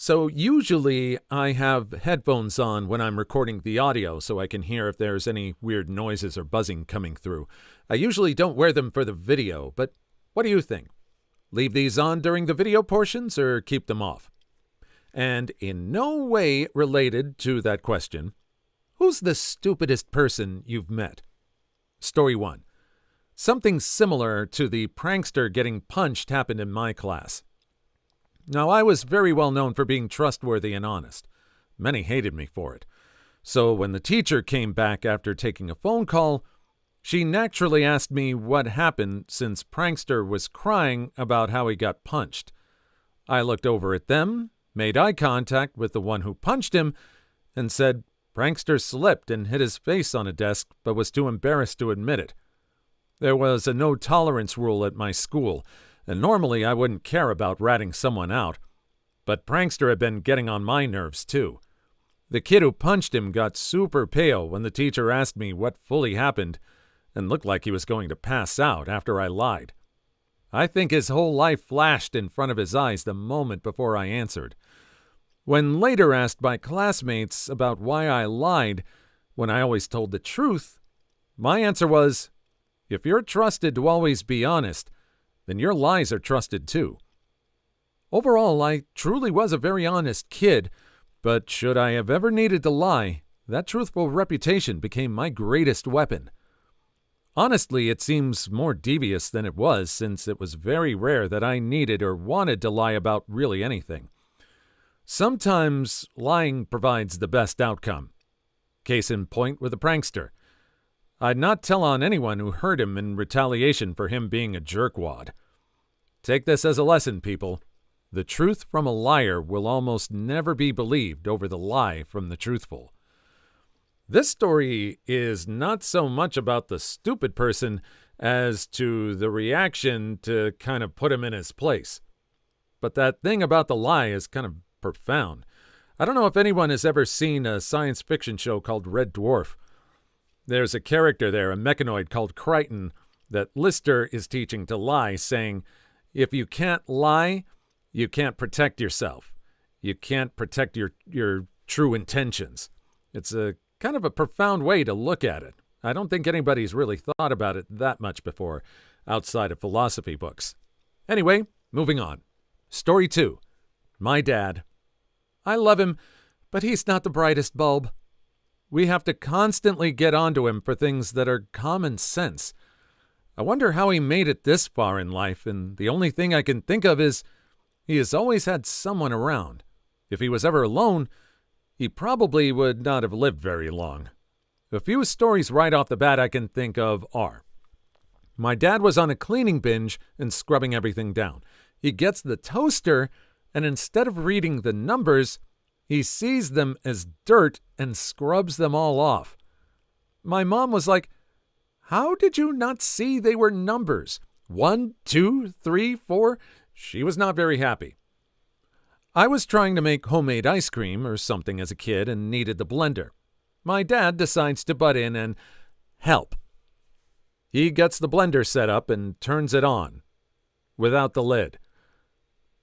So usually I have headphones on when I'm recording the audio so I can hear if there's any weird noises or buzzing coming through. I usually don't wear them for the video, but what do you think? Leave these on during the video portions or keep them off? And in no way related to that question, who's the stupidest person you've met? Story 1. Something similar to the prankster getting punched happened in my class. Now, I was very well known for being trustworthy and honest. Many hated me for it. So when the teacher came back after taking a phone call, she naturally asked me what happened since Prankster was crying about how he got punched. I looked over at them, made eye contact with the one who punched him, and said Prankster slipped and hit his face on a desk but was too embarrassed to admit it. There was a no-tolerance rule at my school, and normally I wouldn't care about ratting someone out, but Prankster had been getting on my nerves too. The kid who punched him got super pale when the teacher asked me what fully happened and looked like he was going to pass out after I lied. I think his whole life flashed in front of his eyes the moment before I answered. When later asked by classmates about why I lied when I always told the truth, my answer was, if you're trusted to always be honest, then your lies are trusted too. Overall, I truly was a very honest kid, but should I have ever needed to lie, that truthful reputation became my greatest weapon. Honestly, it seems more devious than it was, since it was very rare that I needed or wanted to lie about really anything. Sometimes lying provides the best outcome. Case in point with the prankster. I'd not tell on anyone who hurt him in retaliation for him being a jerkwad. Take this as a lesson, people. The truth from a liar will almost never be believed over the lie from the truthful. This story is not so much about the stupid person as to the reaction to kind of put him in his place. But that thing about the lie is kind of profound. I don't know if anyone has ever seen a science fiction show called Red Dwarf. There's a character there, a mechanoid called Crichton, that Lister is teaching to lie, saying, if you can't lie, you can't protect yourself. You can't protect your true intentions. It's a kind of a profound way to look at it. I don't think anybody's really thought about it that much before, outside of philosophy books. Anyway, moving on. Story 2. My dad. I love him, but he's not the brightest bulb. We have to constantly get onto him for things that are common sense. I wonder how he made it this far in life, and the only thing I can think of is he has always had someone around. If he was ever alone, he probably would not have lived very long. A few stories right off the bat I can think of are: my dad was on a cleaning binge and scrubbing everything down. He gets the toaster, and instead of reading the numbers, he sees them as dirt and scrubs them all off. My mom was like, how did you not see they were numbers? 1, 2, 3, 4? She was not very happy. I was trying to make homemade ice cream or something as a kid and needed the blender. My dad decides to butt in and help. He gets the blender set up and turns it on, without the lid.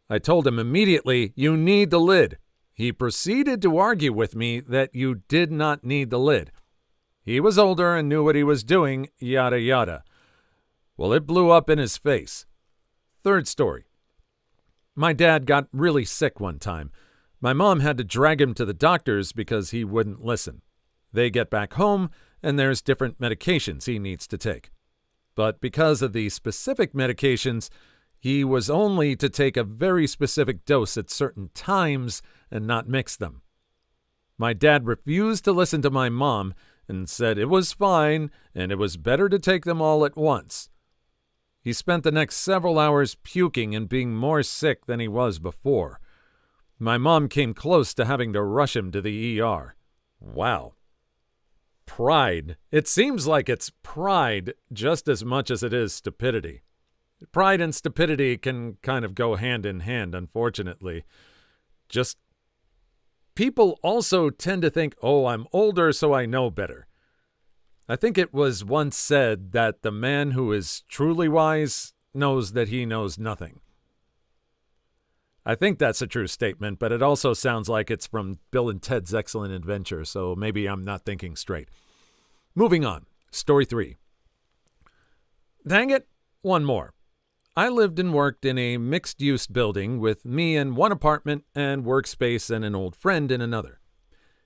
I told him immediately, you need the lid. He proceeded to argue with me that you did not need the lid. He was older and knew what he was doing, yada yada. Well, it blew up in his face. Third story. My dad got really sick one time. My mom had to drag him to the doctors because he wouldn't listen. They get back home, and there's different medications he needs to take. But because of the specific medications, he was only to take a very specific dose at certain times and not mix them. My dad refused to listen to my mom and said it was fine and it was better to take them all at once. He spent the next several hours puking and being more sick than he was before. My mom came close to having to rush him to the ER. Wow. Pride. It seems like it's pride just as much as it is stupidity. Pride and stupidity can kind of go hand in hand, unfortunately. Just people also tend to think, oh, I'm older, so I know better. I think it was once said that the man who is truly wise knows that he knows nothing. I think that's a true statement, but it also sounds like it's from Bill and Ted's Excellent Adventure, so maybe I'm not thinking straight. Moving on. Story 3. Dang it, one more. I lived and worked in a mixed-use building with me in one apartment and workspace and an old friend in another.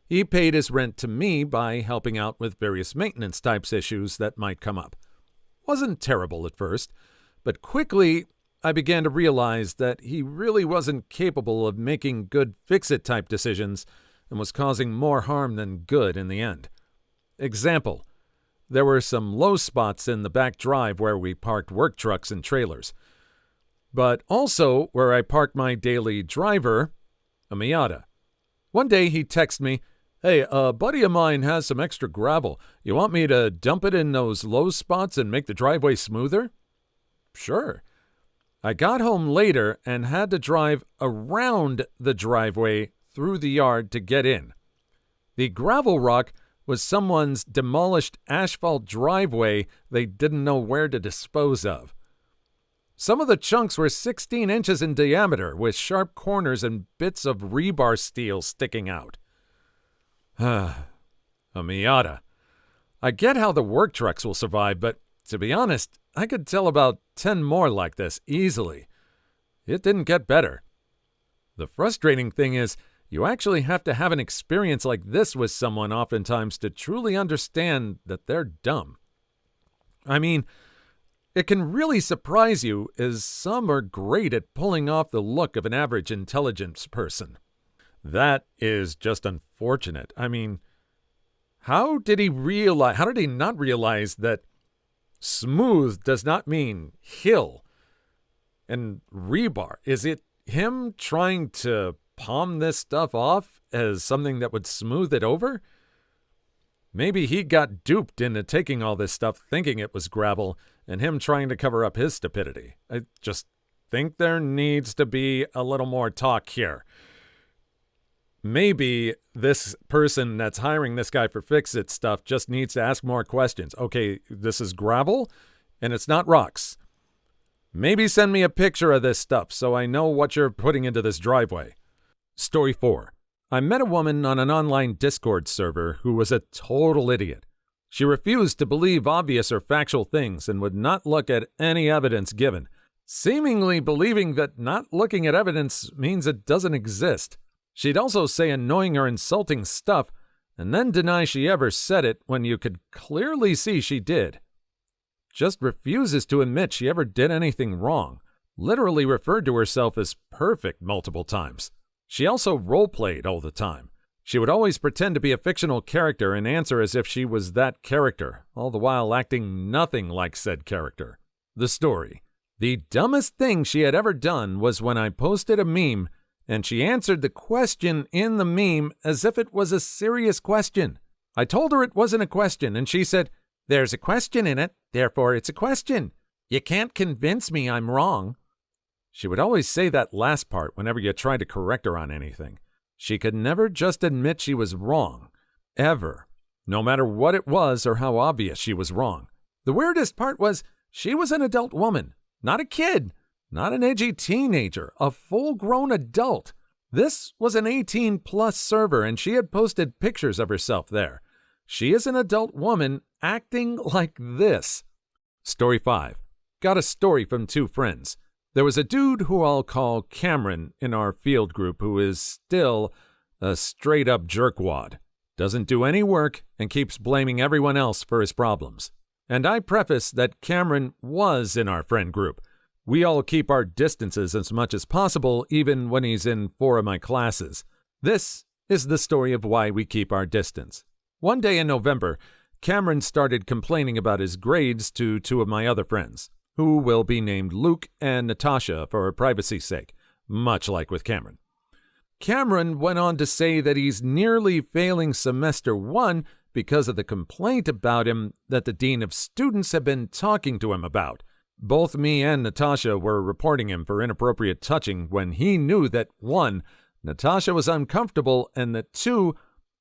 He paid his rent to me by helping out with various maintenance types issues that might come up. Wasn't terrible at first, but quickly I began to realize that he really wasn't capable of making good fix-it type decisions and was causing more harm than good in the end. Example, there were some low spots in the back drive where we parked work trucks and trailers, but also where I parked my daily driver, a Miata. One day he texted me, "Hey, a buddy of mine has some extra gravel. You want me to dump it in those low spots and make the driveway smoother?" Sure. I got home later and had to drive around the driveway through the yard to get in. The gravel rock was someone's demolished asphalt driveway they didn't know where to dispose of. Some of the chunks were 16 inches in diameter with sharp corners and bits of rebar steel sticking out. A Miata. I get how the work trucks will survive, but to be honest, I could tell about 10 more like this easily. It didn't get better. The frustrating thing is, you actually have to have an experience like this with someone oftentimes to truly understand that they're dumb. I mean, it can really surprise you, as some are great at pulling off the look of an average intelligence person. That is just unfortunate. I mean, how did he not realize that smooth does not mean hill and rebar? Is it him trying to palm this stuff off as something that would smooth it over? Maybe he got duped into taking all this stuff thinking it was gravel and him trying to cover up his stupidity. I just think there needs to be a little more talk here. Maybe this person that's hiring this guy for fix-it stuff just needs to ask more questions. Okay, this is gravel, and it's not rocks. Maybe send me a picture of this stuff so I know what you're putting into this driveway. Story 4. I met a woman on an online Discord server who was a total idiot. She refused to believe obvious or factual things and would not look at any evidence given, seemingly believing that not looking at evidence means it doesn't exist. She'd also say annoying or insulting stuff and then deny she ever said it when you could clearly see she did. Just refuses to admit she ever did anything wrong. Literally referred to herself as perfect multiple times. She also role-played all the time. She would always pretend to be a fictional character and answer as if she was that character, all the while acting nothing like said character. The story. The dumbest thing she had ever done was when I posted a meme and she answered the question in the meme as if it was a serious question. I told her it wasn't a question, and she said, "There's a question in it, therefore it's a question. You can't convince me I'm wrong." She would always say that last part whenever you tried to correct her on anything. She could never just admit she was wrong. Ever. No matter what it was or how obvious she was wrong. The weirdest part was, she was an adult woman, not a kid. Not an edgy teenager, a full-grown adult. This was an 18-plus server, and she had posted pictures of herself there. She is an adult woman acting like this. Story 5. Got a story from 2 friends. There was a dude who I'll call Cameron in our field group who is still a straight-up jerkwad. Doesn't do any work and keeps blaming everyone else for his problems. And I preface that Cameron was in our friend group. We all keep our distances as much as possible, even when he's in 4 of my classes. This is the story of why we keep our distance. One day in November, Cameron started complaining about his grades to 2 of my other friends, who will be named Luke and Natasha for privacy's sake, much like with Cameron. Cameron went on to say that he's nearly failing semester 1 because of the complaint about him that the dean of students had been talking to him about. Both me and Natasha were reporting him for inappropriate touching when he knew that 1, Natasha was uncomfortable, and that 2,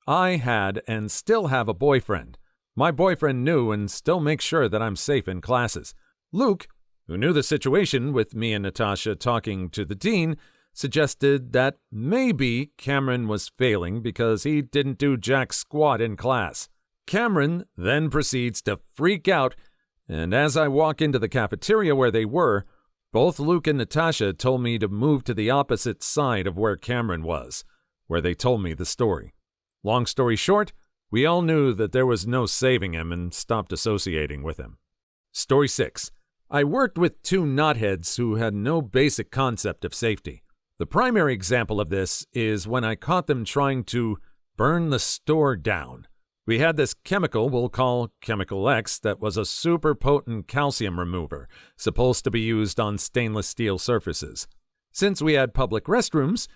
I had and still have a boyfriend. My boyfriend knew and still makes sure that I'm safe in classes. Luke, who knew the situation with me and Natasha talking to the dean, suggested that maybe Cameron was failing because he didn't do jack squat in class. Cameron then proceeds to freak out, and as I walk into the cafeteria where they were, both Luke and Natasha told me to move to the opposite side of where Cameron was, where they told me the story. Long story short, we all knew that there was no saving him and stopped associating with him. Story 6. I worked with two knotheads who had no basic concept of safety. The primary example of this is when I caught them trying to burn the store down. We had this chemical we'll call Chemical X that was a super potent calcium remover, supposed to be used on stainless steel surfaces. Since we had public restrooms,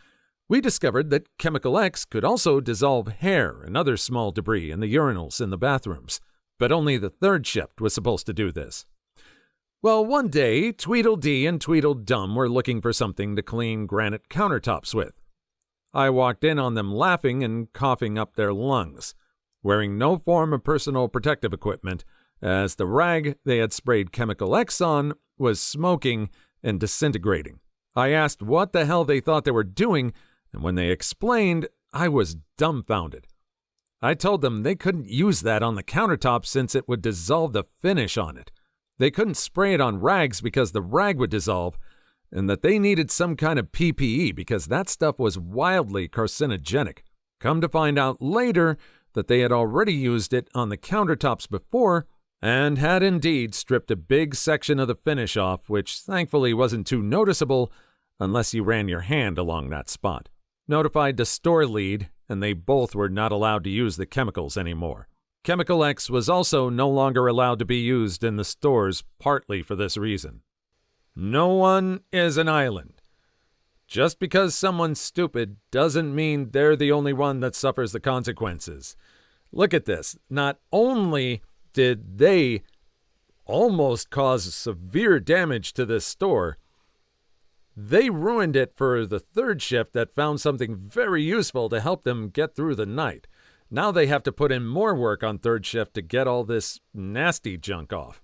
we discovered that Chemical X could also dissolve hair and other small debris in the urinals in the bathrooms, but only the third shift was supposed to do this. Well, one day, Tweedledee and Tweedledum were looking for something to clean granite countertops with. I walked in on them laughing and coughing up their lungs, wearing no form of personal protective equipment, as the rag they had sprayed Chemical X on was smoking and disintegrating. I asked what the hell they thought they were doing, and when they explained, I was dumbfounded. I told them they couldn't use that on the countertop since it would dissolve the finish on it. They couldn't spray it on rags because the rag would dissolve, and that they needed some kind of PPE because that stuff was wildly carcinogenic. Come to find out later that they had already used it on the countertops before and had indeed stripped a big section of the finish off, which thankfully wasn't too noticeable unless you ran your hand along that spot. Notified the store lead, and they both were not allowed to use the chemicals anymore. Chemical X was also no longer allowed to be used in the stores, partly for this reason. No one is an island. Just because someone's stupid doesn't mean they're the only one that suffers the consequences. Look at this. Not only did they almost cause severe damage to this store, they ruined it for the third shift that found something very useful to help them get through the night. Now they have to put in more work on third shift to get all this nasty junk off.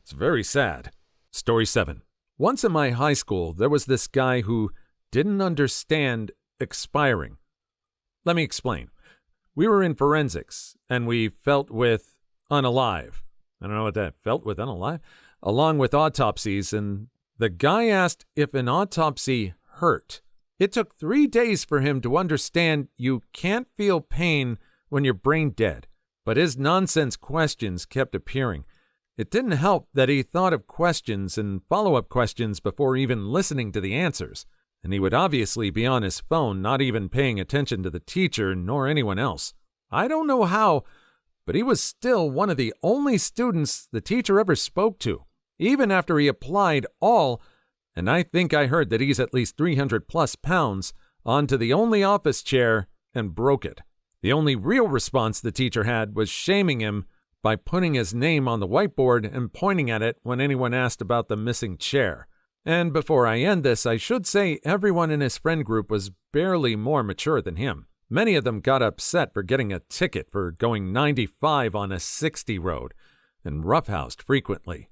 It's very sad. Story 7. Once in my high school, there was this guy who didn't understand expiring. Let me explain. We were in forensics, and we felt with unalive. I don't know what that felt with unalive. Along with autopsies, and the guy asked if an autopsy hurt. It took 3 days for him to understand you can't feel pain when you're brain dead, but his nonsense questions kept appearing. It didn't help that he thought of questions and follow-up questions before even listening to the answers, and he would obviously be on his phone, not even paying attention to the teacher nor anyone else. I don't know how, but he was still one of the only students the teacher ever spoke to, even after he applied all, and I think I heard that he's at least 300 plus pounds, onto the only office chair and broke it. The only real response the teacher had was shaming him by putting his name on the whiteboard and pointing at it when anyone asked about the missing chair. And before I end this, I should say everyone in his friend group was barely more mature than him. Many of them got upset for getting a ticket for going 95 on a 60 road and roughhoused frequently.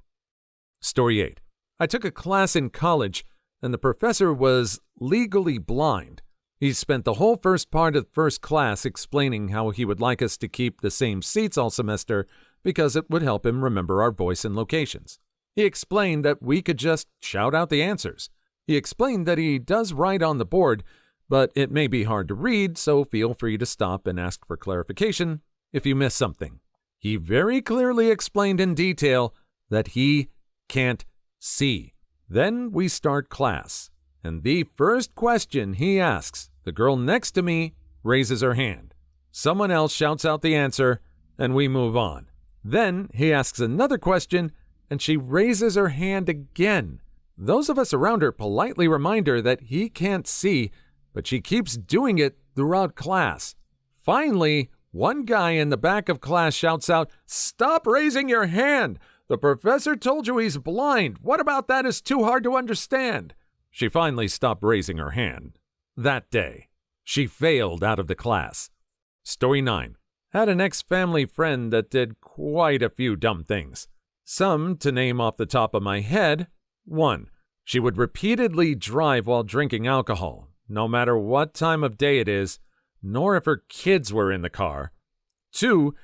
Story 8. I took a class in college, and the professor was legally blind. He spent the whole first part of the first class explaining how he would like us to keep the same seats all semester because it would help him remember our voice and locations. He explained that we could just shout out the answers. He explained that he does write on the board, but it may be hard to read, so feel free to stop and ask for clarification if you miss something. He very clearly explained in detail that he can't see. Then we start class, and the first question he asks, the girl next to me raises her hand. Someone else shouts out the answer, and we move on. Then he asks another question, and she raises her hand again. Those of us around her politely remind her that he can't see, but she keeps doing it throughout class. Finally, one guy in the back of class shouts out, "Stop raising your hand! The professor told you he's blind. What about that is too hard to understand?" She finally stopped raising her hand. That day, she failed out of the class. Story 9. Had an ex-family friend that did quite a few dumb things. Some, to name off the top of my head. 1. She would repeatedly drive while drinking alcohol, no matter what time of day it is, nor if her kids were in the car. 2,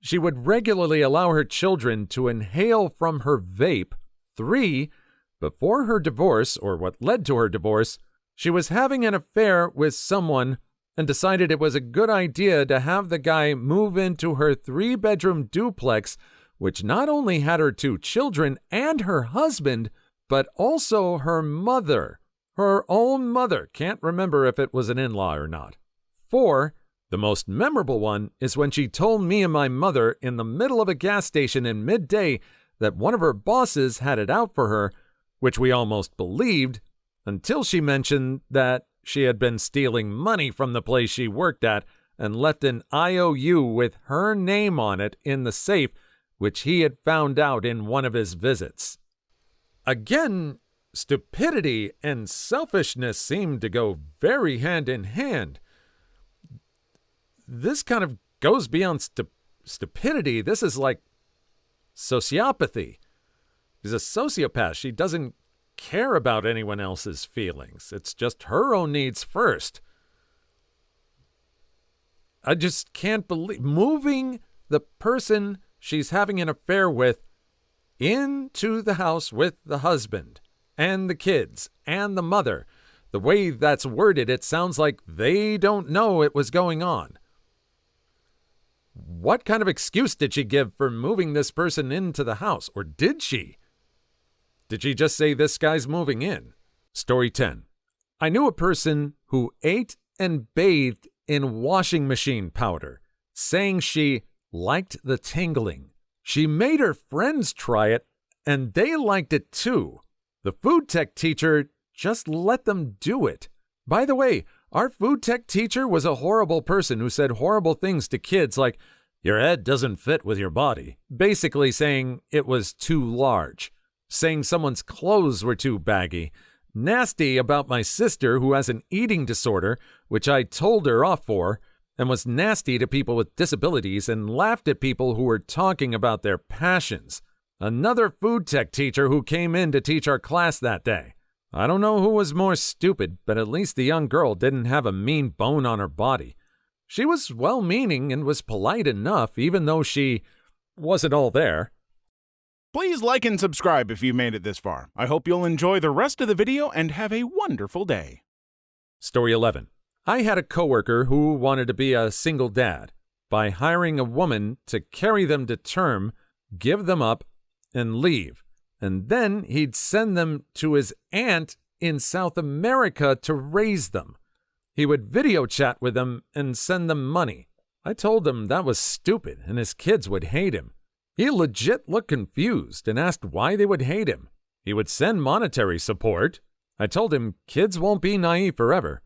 she would regularly allow her children to inhale from her vape. 3, before her divorce, or what led to her divorce, she was having an affair with someone and decided it was a good idea to have the guy move into her 3-bedroom duplex, which not only had her 2 children and her husband, but also her mother. Her own mother. Can't remember if it was an in-law or not. 4, the most memorable one, is when she told me and my mother in the middle of a gas station in midday that one of her bosses had it out for her, which we almost believed, until she mentioned that she had been stealing money from the place she worked at and left an IOU with her name on it in the safe, which he had found out in one of his visits. Again, stupidity and selfishness seem to go very hand in hand. This kind of goes beyond stupidity. This is like sociopathy. She's a sociopath. She doesn't care about anyone else's feelings. It's just her own needs first. I just can't believe moving the person she's having an affair with into the house with the husband and the kids and the mother. The way that's worded, it sounds like they don't know it was going on. What kind of excuse did she give for moving this person into the house? Or did she? Did she just say this guy's moving in? Story 10. I knew a person who ate and bathed in washing machine powder, saying she liked the tingling. She made her friends try it, and they liked it too. The food tech teacher just let them do it. By the way, our food tech teacher was a horrible person who said horrible things to kids like, "Your head doesn't fit with your body," basically saying it was too large, saying someone's clothes were too baggy, nasty about my sister who has an eating disorder, which I told her off for, and was nasty to people with disabilities and laughed at people who were talking about their passions. Another food tech teacher who came in to teach our class that day. I don't know who was more stupid, but at least the young girl didn't have a mean bone on her body. She was well-meaning and was polite enough, even though she wasn't all there. Please like and subscribe if you made it this far. I hope you'll enjoy the rest of the video and have a wonderful day. Story 11. I had a coworker who wanted to be a single dad by hiring a woman to carry them to term, give them up, and leave. And then he'd send them to his aunt in South America to raise them. He would video chat with them and send them money. I told him that was stupid and his kids would hate him. He legit looked confused and asked why they would hate him. He would send monetary support. I told him kids won't be naive forever.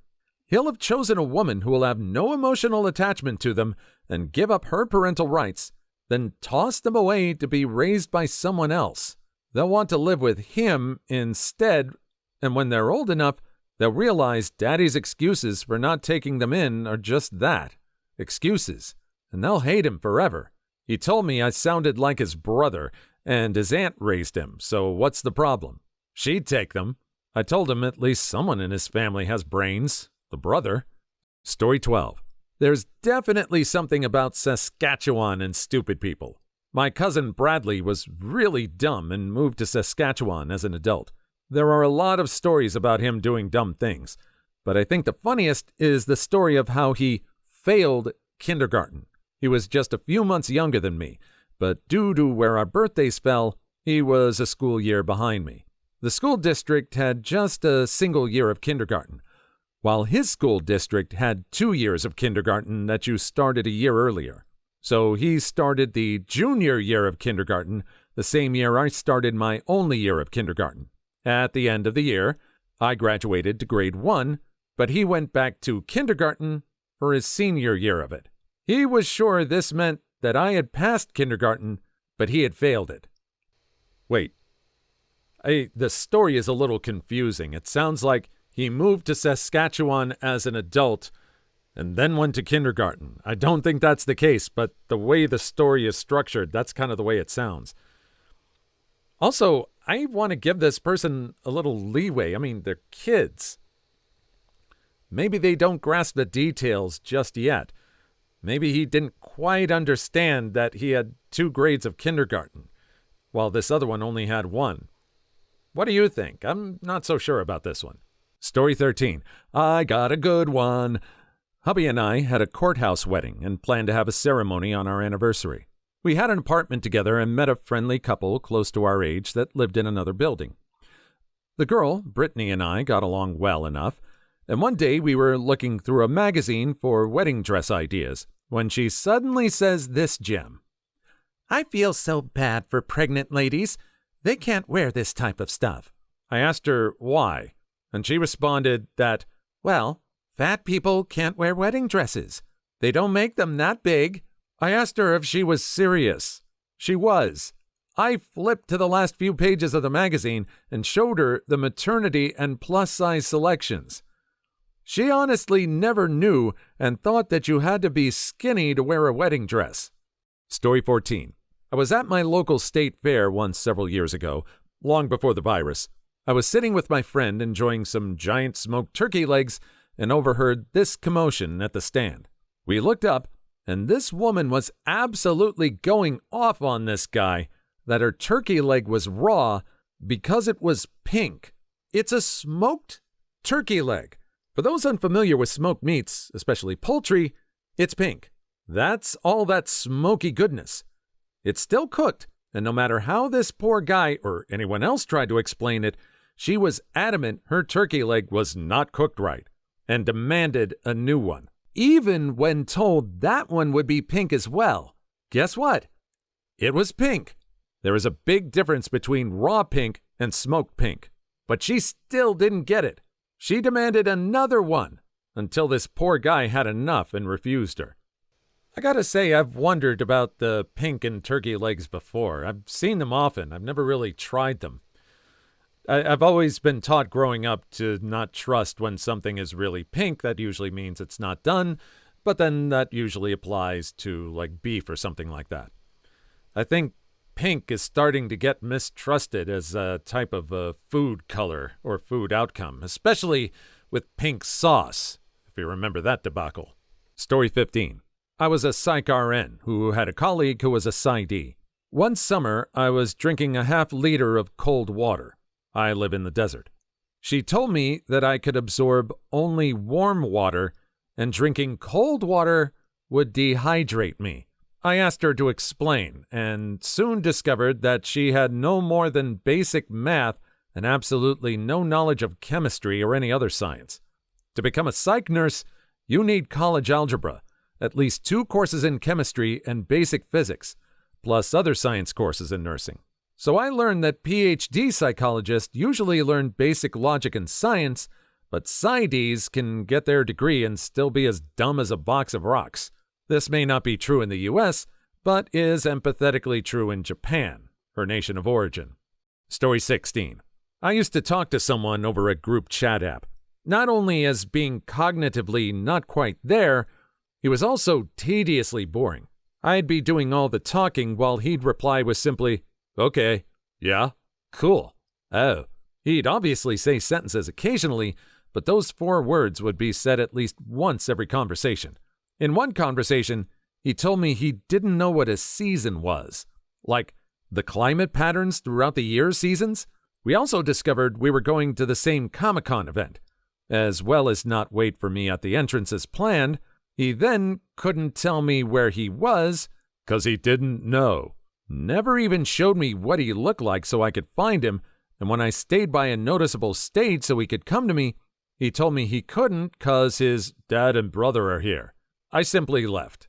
He'll have chosen a woman who will have no emotional attachment to them and give up her parental rights, then toss them away to be raised by someone else. They'll want to live with him instead, and when they're old enough, they'll realize daddy's excuses for not taking them in are just that, excuses, and they'll hate him forever. He told me I sounded like his brother, and his aunt raised him, so what's the problem? She'd take them. I told him at least someone in his family has brains, the brother. Story 12. There's definitely something about Saskatchewan and stupid people. My cousin Bradley was really dumb and moved to Saskatchewan as an adult. There are a lot of stories about him doing dumb things, but I think the funniest is the story of how he failed kindergarten. He was just a few months younger than me, but due to where our birthdays fell, he was a school year behind me. The school district had just a single year of kindergarten, while his school district had 2 years of kindergarten that you started a year earlier. So he started the junior year of kindergarten the same year I started my only year of kindergarten. At the end of the year, I graduated to grade 1, but he went back to kindergarten for his senior year of it. He was sure this meant that I had passed kindergarten, but he had failed it. Wait, the story is a little confusing. It sounds like he moved to Saskatchewan as an adult and then went to kindergarten. I don't think that's the case, but the way the story is structured, that's kind of the way it sounds. Also, I want to give this person a little leeway. I mean, they're kids. Maybe they don't grasp the details just yet. Maybe he didn't quite understand that he had 2 grades of kindergarten, while this other one only had 1. What do you think? I'm not so sure about this one. Story 13. I got a good one. Hubby and I had a courthouse wedding and planned to have a ceremony on our anniversary. We had an apartment together and met a friendly couple close to our age that lived in another building. The girl, Brittany, and I got along well enough, and one day we were looking through a magazine for wedding dress ideas when she suddenly says this gem. I feel so bad for pregnant ladies. They can't wear this type of stuff. I asked her why, and she responded that, well, fat people can't wear wedding dresses. They don't make them that big. I asked her if she was serious. She was. I flipped to the last few pages of the magazine and showed her the maternity and plus-size selections. She honestly never knew and thought that you had to be skinny to wear a wedding dress. Story 14. I was at my local state fair once several years ago, long before the virus. I was sitting with my friend enjoying some giant smoked turkey legs and overheard this commotion at the stand. We looked up, and this woman was absolutely going off on this guy that her turkey leg was raw because it was pink. It's a smoked turkey leg. For those unfamiliar with smoked meats, especially poultry, it's pink. That's all that smoky goodness. It's still cooked, and no matter how this poor guy or anyone else tried to explain it, she was adamant her turkey leg was not cooked right and demanded a new one. Even when told that one would be pink as well. Guess what? It was pink. There is a big difference between raw pink and smoked pink. But she still didn't get it. She demanded another one until this poor guy had enough and refused her. I gotta say, I've wondered about the pink and turkey legs before. I've seen them often. I've never really tried them. I've always been taught growing up to not trust when something is really pink. That usually means it's not done, but then that usually applies to like beef or something like that. I think pink is starting to get mistrusted as a type of a food color or food outcome, especially with pink sauce, if you remember that debacle. Story 15. I was a Psych RN who had a colleague who was a PsyD. One summer, I was drinking a half-liter of cold water. I live in the desert. She told me that I could absorb only warm water and drinking cold water would dehydrate me. I asked her to explain and soon discovered that she had no more than basic math and absolutely no knowledge of chemistry or any other science. To become a psych nurse, you need college algebra, at least 2 courses in chemistry and basic physics, plus other science courses in nursing. So I learned that PhD psychologists usually learn basic logic and science, but PsyDs can get their degree and still be as dumb as a box of rocks. This may not be true in the US, but is empathetically true in Japan, her nation of origin. Story 16. I used to talk to someone over a group chat app. Not only as being cognitively not quite there, he was also tediously boring. I'd be doing all the talking while he'd reply with simply, okay, yeah, cool, oh. He'd obviously say sentences occasionally, but those 4 words would be said at least once every conversation. In one conversation, he told me he didn't know what a season was. Like, the climate patterns throughout the year seasons? We also discovered we were going to the same Comic-Con event. As well as not wait for me at the entrance as planned, he then couldn't tell me where he was, 'cause he didn't know. Never even showed me what he looked like so I could find him, and when I stayed by a noticeable stage so he could come to me, he told me he couldn't 'cause his dad and brother are here. I simply left.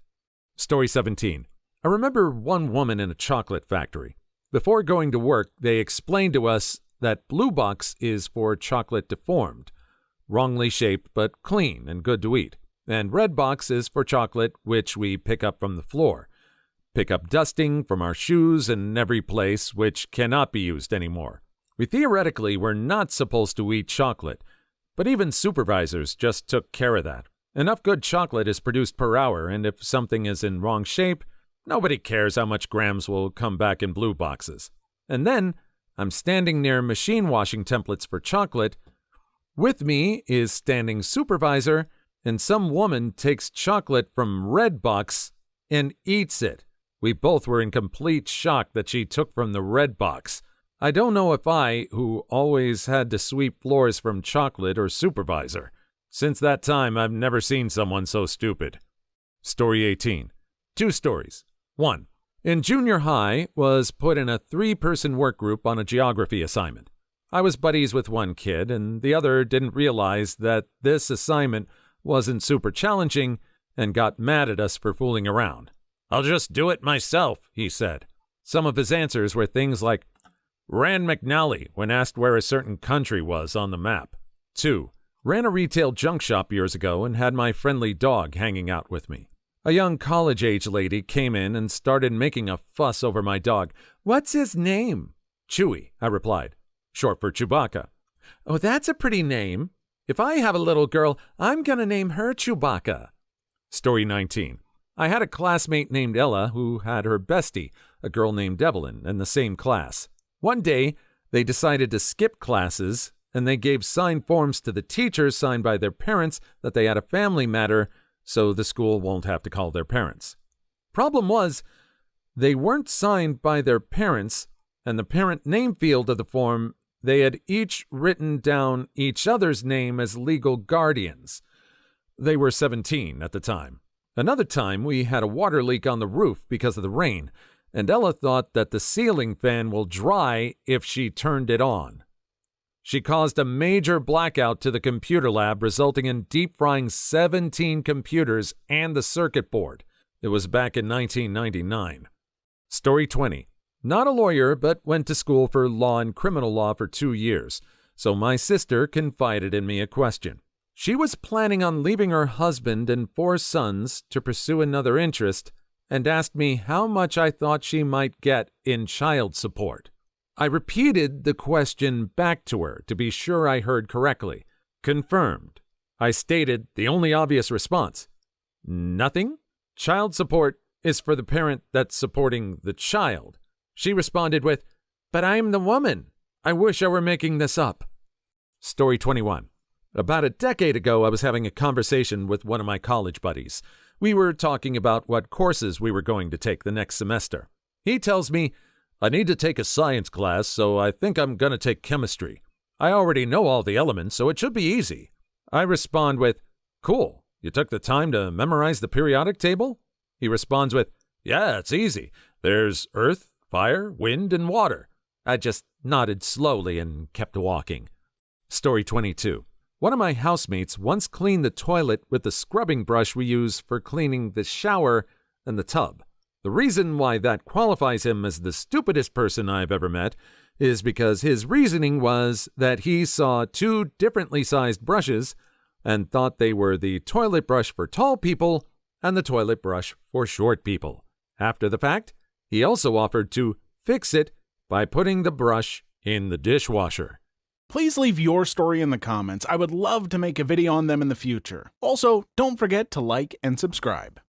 Story 17. I remember one woman in a chocolate factory. Before going to work, they explained to us that blue box is for chocolate deformed, wrongly shaped but clean and good to eat, and red box is for chocolate which we pick up from the floor. Pick up dusting from our shoes and every place which cannot be used anymore. We theoretically were not supposed to eat chocolate, but even supervisors just took care of that. Enough good chocolate is produced per hour, and if something is in wrong shape, nobody cares how much grams will come back in blue boxes. And then, I'm standing near machine washing templates for chocolate. With me is standing supervisor, and some woman takes chocolate from Redbox and eats it. We both were in complete shock that she took from the red box. I don't know if I, who always had to sweep floors from chocolate, or supervisor. Since that time, I've never seen someone so stupid. Story 18. 2 stories. 1. In junior high, was put in a 3-person work group on a geography assignment. I was buddies with one kid, and the other didn't realize that this assignment wasn't super challenging and got mad at us for fooling around. "I'll just do it myself," he said. Some of his answers were things like, "Ran McNally" when asked where a certain country was on the map. 2. Ran a retail junk shop years ago and had my friendly dog hanging out with me. A young college-age lady came in and started making a fuss over my dog. "What's his name?" "Chewy," I replied. "Short for Chewbacca." "Oh, that's a pretty name. If I have a little girl, I'm gonna name her Chewbacca." Story 19. I had a classmate named Ella who had her bestie, a girl named Evelyn, in the same class. One day, they decided to skip classes, and they gave signed forms to the teachers signed by their parents that they had a family matter, so the school won't have to call their parents. Problem was, they weren't signed by their parents, and the parent name field of the form, they had each written down each other's name as legal guardians. They were 17 at the time. Another time, we had a water leak on the roof because of the rain, and Ella thought that the ceiling fan will dry if she turned it on. She caused a major blackout to the computer lab, resulting in deep frying 17 computers and the circuit board. It was back in 1999. Story 20. Not a lawyer, but went to school for law and criminal law for 2 years, so my sister confided in me a question. She was planning on leaving her husband and 4 sons to pursue another interest, and asked me how much I thought she might get in child support. I repeated the question back to her to be sure I heard correctly. Confirmed. I stated the only obvious response. "Nothing? Child support is for the parent that's supporting the child." She responded with, "But I'm the woman. I wish I were making this up." Story 21. About a decade ago, I was having a conversation with one of my college buddies. We were talking about what courses we were going to take the next semester. He tells me, "I need to take a science class, so I think I'm going to take chemistry. I already know all the elements, so it should be easy." I respond with, "Cool. You took the time to memorize the periodic table?" He responds with, "Yeah, it's easy. There's earth, fire, wind, and water." I just nodded slowly and kept walking. Story 22. One of my housemates once cleaned the toilet with the scrubbing brush we use for cleaning the shower and the tub. The reason why that qualifies him as the stupidest person I've ever met is because his reasoning was that he saw 2 differently sized brushes and thought they were the toilet brush for tall people and the toilet brush for short people. After the fact, he also offered to fix it by putting the brush in the dishwasher. Please leave your story in the comments. I would love to make a video on them in the future. Also, don't forget to like and subscribe.